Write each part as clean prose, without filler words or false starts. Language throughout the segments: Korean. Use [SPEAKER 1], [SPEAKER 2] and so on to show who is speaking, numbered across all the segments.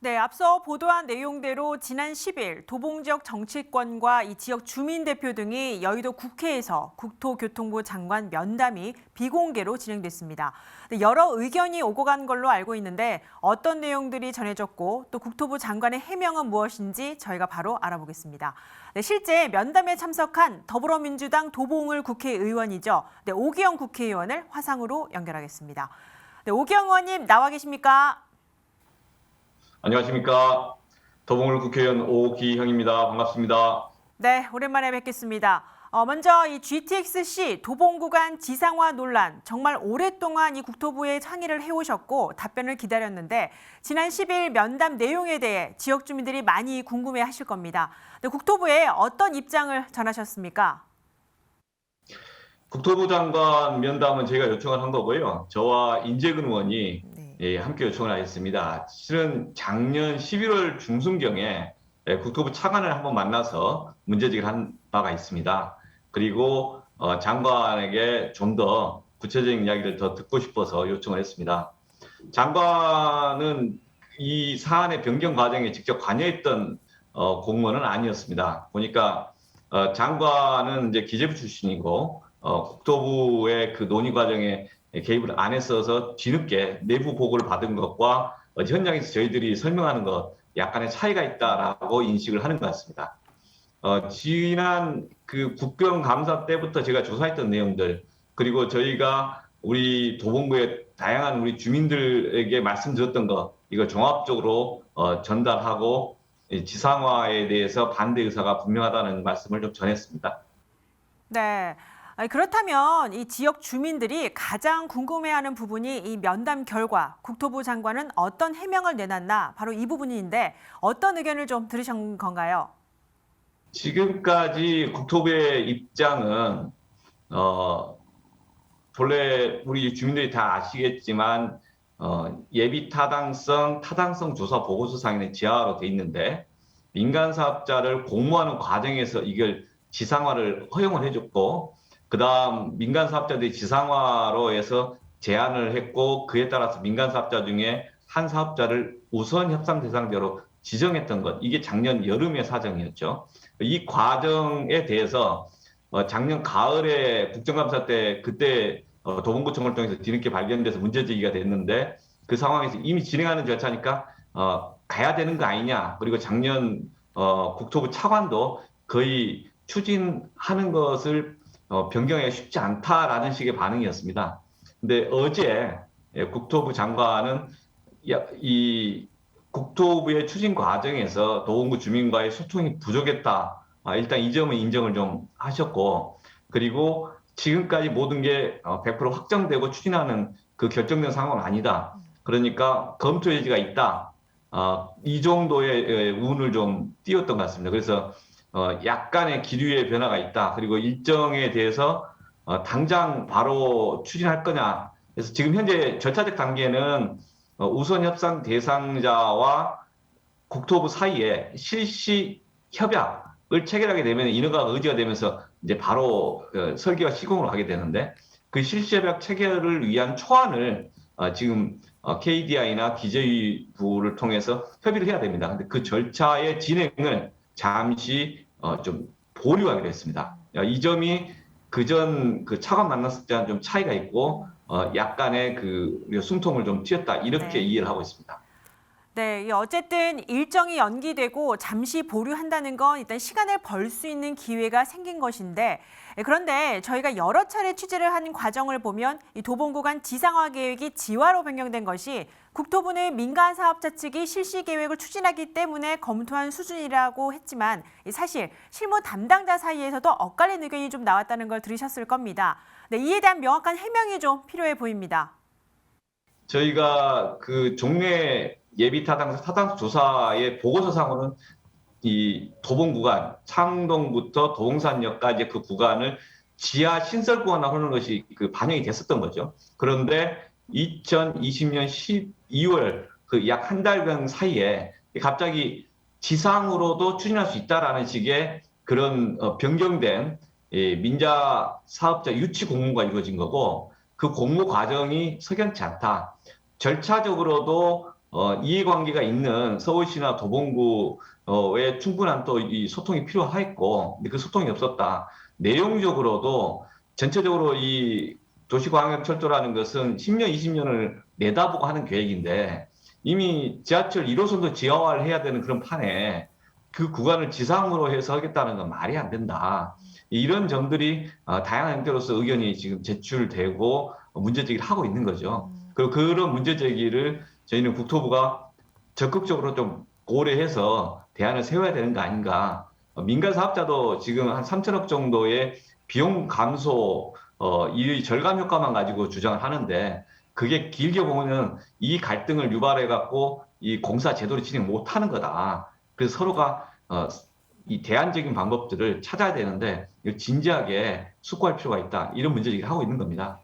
[SPEAKER 1] 네, 앞서 보도한 내용대로 지난 10일 도봉 지역 정치권과 이 지역 주민 대표 등이 여의도 국회에서 국토교통부 장관 면담이 비공개로 진행됐습니다. 여러 의견이 오고 간 걸로 알고 있는데 어떤 내용들이 전해졌고 또 국토부 장관의 해명은 무엇인지 저희가 바로 알아보겠습니다. 네, 실제 면담에 참석한 더불어민주당 도봉을 국회의원이죠. 네, 오기영 국회의원을 화상으로 연결하겠습니다. 네, 오기영 의원님 나와 계십니까?
[SPEAKER 2] 안녕하십니까. 더봉울 국회의원 오기형입니다. 반갑습니다.
[SPEAKER 1] 네, 오랜만에 뵙겠습니다. 먼저 이 GTX-C 도봉 구간 지상화 논란 정말 오랫동안 이 국토부에 항의를 해오셨고 답변을 기다렸는데 지난 10일 면담 내용에 대해 지역 주민들이 많이 궁금해하실 겁니다. 네, 국토부에 어떤 입장을 전하셨습니까?
[SPEAKER 2] 국토부 장관 면담은 저희가 요청을 한 거고요. 저와 인재근 의원이
[SPEAKER 1] 네.
[SPEAKER 2] 함께 요청을 하였습니다. 실은 작년 11월 중순경에 국토부 차관을 한번 만나서 문제제기를 한 바가 있습니다. 그리고 장관에게 좀 더 구체적인 이야기를 더 듣고 싶어서 요청을 했습니다. 장관은 이 사안의 변경 과정에 직접 관여했던 공무원은 아니었습니다. 보니까 장관은 이제 기재부 출신이고 국토부의 그 논의 과정에 개입을 안 했어서 뒤늦게 내부 보고를 받은 것과 현장에서 저희들이 설명하는 것 약간의 차이가 있다라고 인식을 하는 것 같습니다. 지난 그 국정감사 때부터 제가 조사했던 내용들 그리고 저희가 우리 도봉구의 다양한 우리 주민들에게 말씀드렸던 것 이걸 종합적으로 전달하고 지상화에 대해서 반대 의사가 분명하다는 말씀을 좀 전했습니다.
[SPEAKER 1] 네. 그렇다면 이 지역 주민들이 가장 궁금해하는 부분이 이 면담 결과 국토부 장관은 어떤 해명을 내놨나 바로 이 부분인데 어떤 의견을 좀 들으신 건가요?
[SPEAKER 2] 지금까지 국토부의 입장은 본래 우리 주민들이 다 아시겠지만 예비 타당성 조사 보고서상에는 지하로 돼 있는데 민간 사업자를 공모하는 과정에서 이걸 지상화를 허용을 해줬고 그다음 민간 사업자들이 지상화로 해서 제안을 했고 그에 따라서 민간 사업자 중에 한 사업자를 우선 협상 대상자로 지정했던 것 이게 작년 여름의 사정이었죠. 이 과정에 대해서 작년 가을에 국정감사 때 그때 도봉구청을 통해서 뒤늦게 발견돼서 문제제기가 됐는데 그 상황에서 이미 진행하는 절차니까 가야 되는 거 아니냐. 그리고 작년 국토부 차관도 거의 추진하는 것을 변경하기가 쉽지 않다라는 식의 반응이었습니다. 근데 어제 국토부 장관은 이 국토부의 추진 과정에서 도봉구 주민과의 소통이 부족했다. 일단 이 점은 인정을 좀 하셨고 그리고 지금까지 모든 게 100% 확정되고 추진하는 그 결정된 상황은 아니다. 그러니까 검토 여지가 있다. 이 정도의 운을 좀 띄웠던 것 같습니다. 그래서 약간의 기류의 변화가 있다. 그리고 일정에 대해서 당장 바로 추진할 거냐. 그래서 지금 현재 절차적 단계는 우선 협상 대상자와 국토부 사이에 실시 협약을 체결하게 되면 인허가 의지가 되면서 이제 바로 설계와 시공을 하게 되는데 그 실시 협약 체결을 위한 초안을 지금 KDI나 기재부를 통해서 협의를 해야 됩니다. 근데 그 절차의 진행을 잠시 좀 보류하기로 했습니다. 이 점이 그전 그 차관 만났을 때랑 좀 차이가 있고 약간의 그 숨통을 좀 튀었다 이렇게
[SPEAKER 1] 네.
[SPEAKER 2] 이해를 하고 있습니다.
[SPEAKER 1] 네, 어쨌든 일정이 연기되고 잠시 보류한다는 건 일단 시간을 벌 수 있는 기회가 생긴 것인데 그런데 저희가 여러 차례 취재를 한 과정을 보면 이 도봉구간 지상화 계획이 지화로 변경된 것이 국토부는 민간 사업자 측이 실시 계획을 추진하기 때문에 검토한 수준이라고 했지만 사실 실무 담당자 사이에서도 엇갈린 의견이 좀 나왔다는 걸 들으셨을 겁니다. 네, 이에 대한 명확한 해명이 좀 필요해 보입니다.
[SPEAKER 2] 저희가 그 종래 예비 타당성 조사의 보고서상으로는 이 도봉 구간, 창동부터 도봉산역까지 그 구간을 지하 신설 구간으로 하는 것이 그 반영이 됐었던 거죠. 그런데 2020년 12월 그 약 한 달간 사이에 갑자기 지상으로도 추진할 수 있다라는 식의 그런 변경된 민자 사업자 유치 공모가 이루어진 거고 그 공모 과정이 석연치 않다. 절차적으로도 이해관계가 있는 서울시나 도봉구에 충분한 또 이 소통이 필요했고, 근데 그 소통이 없었다. 내용적으로도 전체적으로 이 도시광역철도라는 것은 10년, 20년을 내다보고 하는 계획인데 이미 지하철 1호선도 지하화를 해야 되는 그런 판에 그 구간을 지상으로 해서 하겠다는 건 말이 안 된다. 이런 점들이 다양한 형태로서 의견이 지금 제출되고 문제제기를 하고 있는 거죠. 그리고 그런 문제제기를 저희는 국토부가 적극적으로 좀 고려해서 대안을 세워야 되는 거 아닌가. 민간 사업자도 지금 한 3천억 정도의 비용 감소, 이 절감 효과만 가지고 주장을 하는데 그게 길게 보면 이 갈등을 유발해갖고 이 공사 제대로 진행 못하는 거다. 그래서 서로가 이 대안적인 방법들을 찾아야 되는데 이걸 진지하게 숙고할 필요가 있다. 이런 문제제기를 하고 있는 겁니다.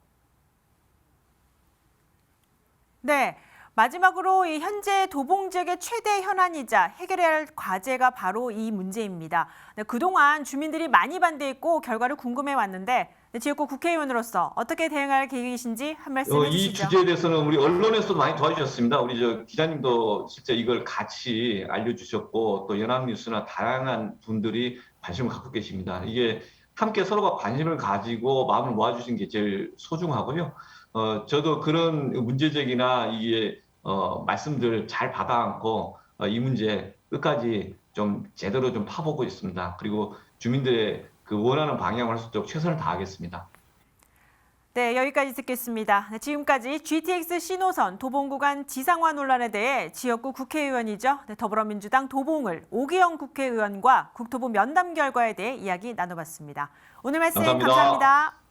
[SPEAKER 1] 네. 마지막으로 이 현재 도봉 지역의 최대 현안이자 해결해야 할 과제가 바로 이 문제입니다. 네, 그동안 주민들이 많이 반대했고 결과를 궁금해 왔는데 지역구 국회의원으로서 어떻게 대응할 계획이신지 한 말씀 해주시죠.
[SPEAKER 2] 이 주제에 대해서는 우리 언론에서도 많이 도와주셨습니다. 우리 기자님도 실제 이걸 같이 알려주셨고 또 연합뉴스나 다양한 분들이 관심을 갖고 계십니다. 이게 함께 서로가 관심을 가지고 마음을 모아주신 게 제일 소중하고요. 저도 그런 문제제기나 이게 말씀들 잘 받아안고 이 문제 끝까지 좀 제대로 좀 파보고 있습니다. 그리고 주민들의 그 원하는 방향을 할 수 있도록 최선을 다하겠습니다.
[SPEAKER 1] 네, 여기까지 듣겠습니다. 네, 지금까지 GTX 신호선 도봉 구간 지상화 논란에 대해 지역구 국회의원이죠. 네, 더불어민주당 도봉을 오기영 국회의원과 국토부 면담 결과에 대해 이야기 나눠봤습니다. 오늘 말씀
[SPEAKER 2] 감사합니다.
[SPEAKER 1] 감사합니다.